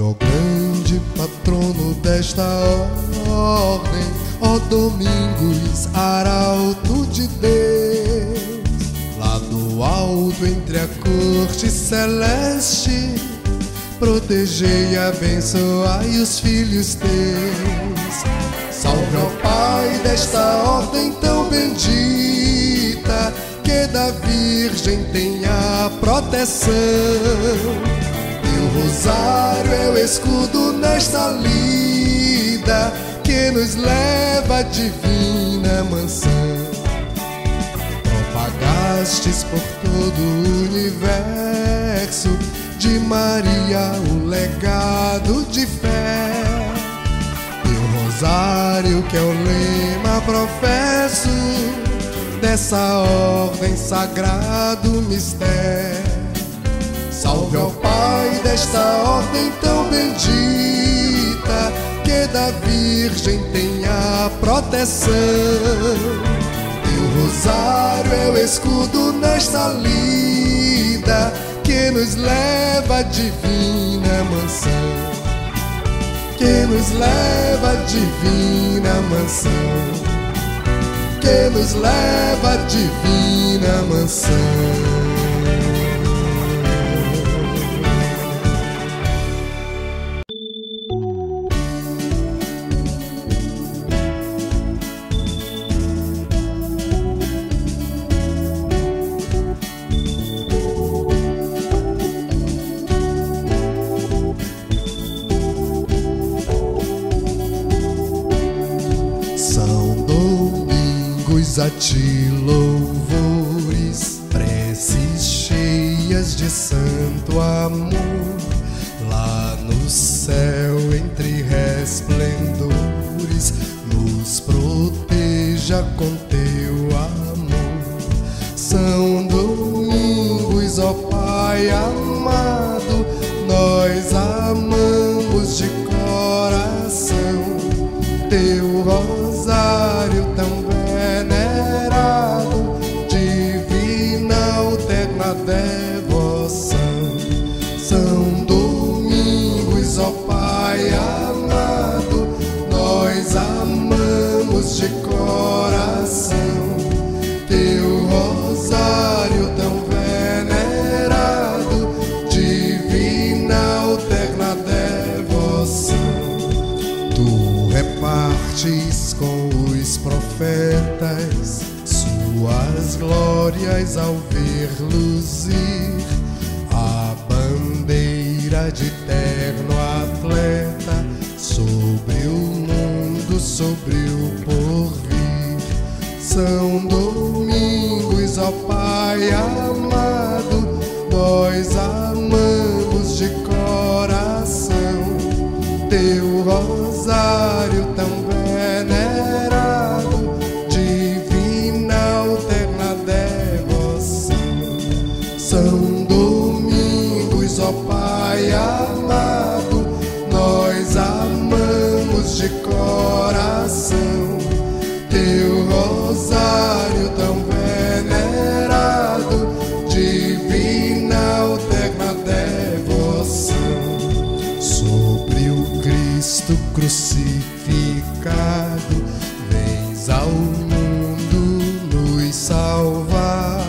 ó grande patrono desta ordem, ó Domingos, arauto de Deus, lá do alto entre a corte celeste, protegei e abençoai os filhos teus. Salve ao Pai desta ordem tão bendita, que da Virgem tenha proteção. Teu rosário é o escudo nesta lida, que nos leva à divina mansão. Propagastes por todo o universo de Maria o legado de fé. Teu rosário, que é o lema professo dessa ordem, sagrado mistério. Salve ao Pai desta ordem tão bendita, que da Virgem tenha proteção. Teu rosário é o escudo nesta lida, que nos leva à divina mansão, que nos leva à divina mansão, que nos leva à divina mansão. A ti louvores, preces cheias de santo amor, lá no céu entre resplendores, nos proteja com teu amor. São Domingos, ó Pai amado, nós amamos de coração. Teu rosário tão venerado, divina alterna devoção. São Domingos, ó Pai amado, nós amamos de coração. Teu rosário tão venerado, divina alterna devoção. Tu repartes com os profetas suas glórias ao ver luzir a bandeira de eterno atleta sobre o mundo, sobre o porvir. São Domingos, ó Pai amado, nós amamos de coração. Teu rosário tão venerado, divina alterna devoção. São Domingos, ó Pai amado, nós amamos de coração. Teu rosário tão venerado, divina alterna devoção. Sobre o Cristo crucificado, vens ao mundo nos salvar.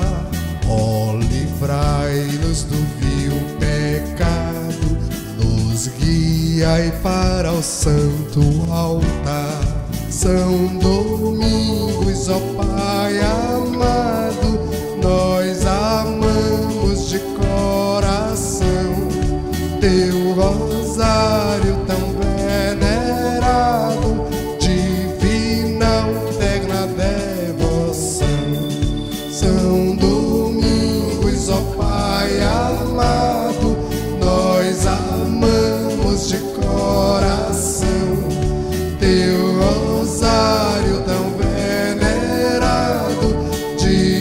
Ó, livrai-nos do vil pecado, nos guiai para o santo altar. São Domingos, ó Pai amado, nós amamos de coração. Teu rosário tão venerado, divina alterna devoção. São Domingos, ó Pai amado, nós amamos de coração. Teu rosário tão venerado, divina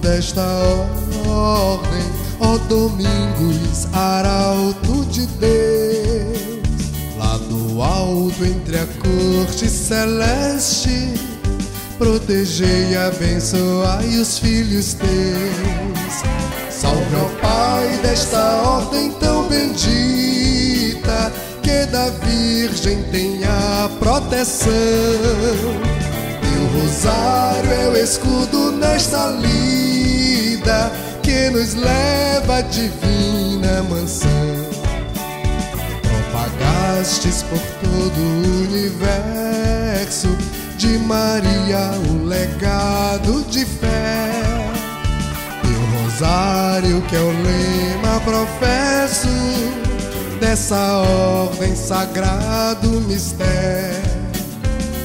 desta ordem, ó Domingos, arauto de Deus, lá do alto entre a corte celeste, protegei e abençoai os filhos teus. Salve ao Pai desta ordem tão bendita, que da Virgem tenha proteção. Teu rosário é o escudo nesta lida, que nos leva à divina mansão. Propagastes por todo o universo de Maria o legado de fé. Teu rosário, que é o lema professo dessa ordem, sagrado mistério.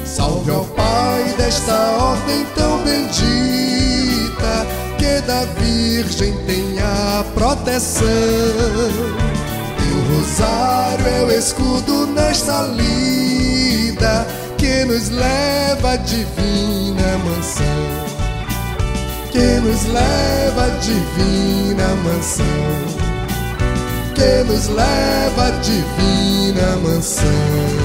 Salve ao Pai desta ordem tão bendita, que da Virgem tenha proteção. Teu rosário é o escudo nesta lida, que nos leva à divina mansão, que nos leva à divina mansão, que nos leva à divina mansão.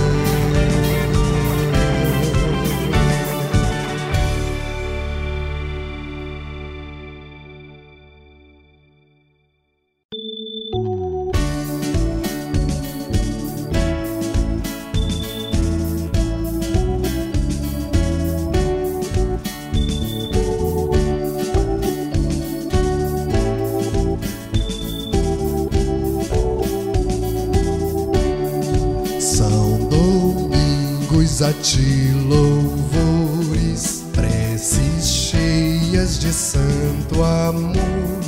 A ti louvores, preces cheias de santo amor,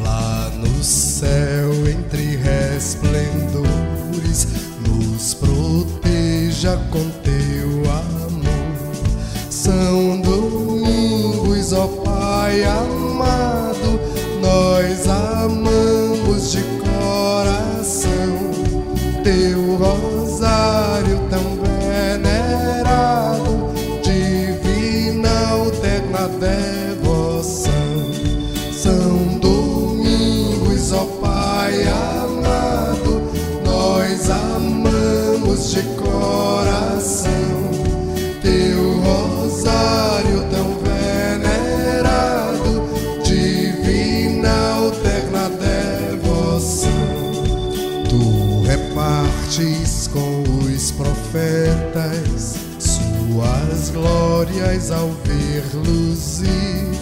lá no céu entre resplendores, nos proteja com teu amor. São Domingos, ó Pai amado, nós amamos de coração. Teu rosário tão venerado, divina alterna devoção. São Domingos, ó Pai amado, nós amamos de coração. Teu rosário tão venerado, divina alterna devoção. Tu repartes com os profetas suas glórias ao ver luzir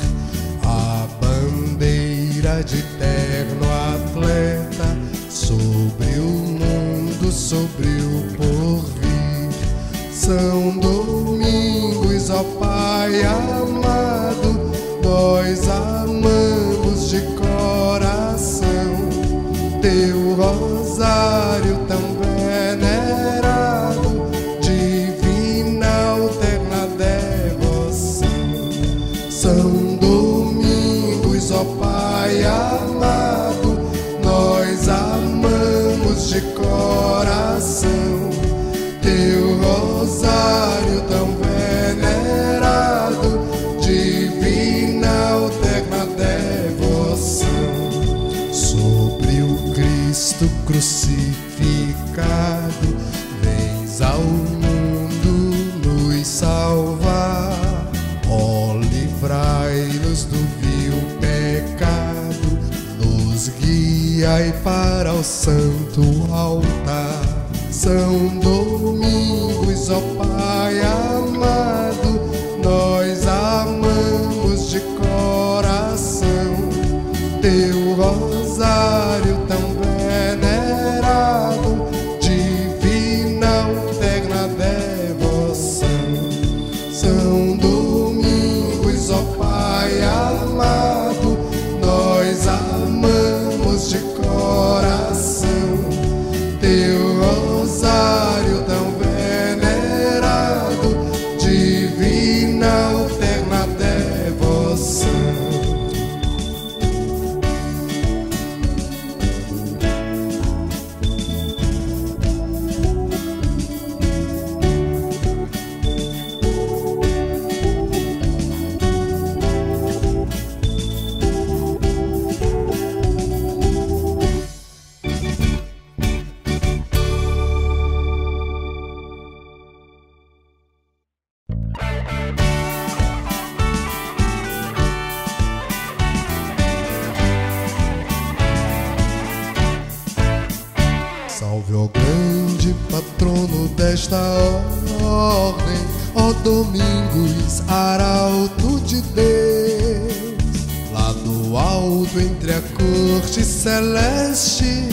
a bandeira de terno atleta sobre o mundo, sobre o porvir. São Domingos, ó Pai amado, nós amamos de coração. Teu rosário tão venerado, divina alterna devoção. São Domingos, ó Pai amado, nós amamos de coração. Teu rosário tão venerado, divina alterna devoção. Sobre o Cristo crucificado, vens ao mundo nos salvar. Ó, livrai-nos do vil pecado, nos guiai para o santo altar. São Domingos, ó Pai amado, nós amamos de coração. Teu rosário tão venerado, divina alterna devoção. São Domingos, ó Pai amado, nós amamos de coração. Teu rosário tão venerado, divina alterna devoção. desta ordem, ó Domingos, arauto de Deus, lá do alto entre a corte celeste,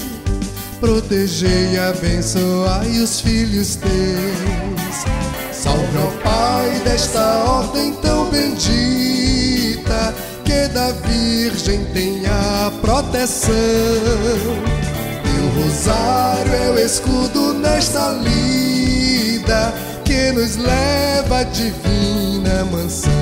protegei e abençoai os filhos teus. Salve ao Pai desta ordem tão bendita, que da Virgem tenha proteção. Teu rosário é o escudo nesta lida, que nos leva à divina mansão.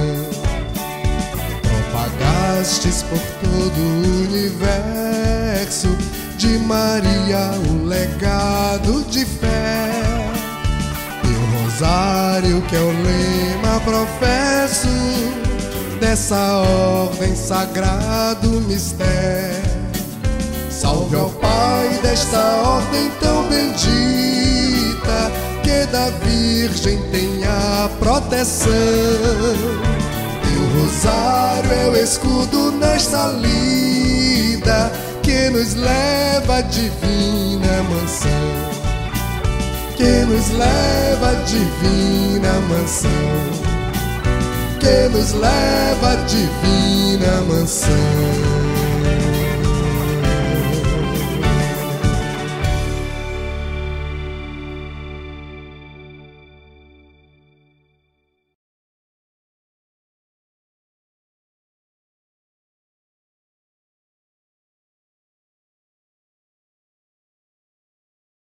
Propagastes por todo o universo de Maria um legado de fé. Teu rosário, que é o lema professo dessa ordem, sagrado mistério. Salve ao Pai desta ordem tão bendita, que da Virgem tenha proteção. Teu rosário é o escudo nesta lida, que nos leva à divina mansão, que nos leva à divina mansão, que nos leva à divina mansão.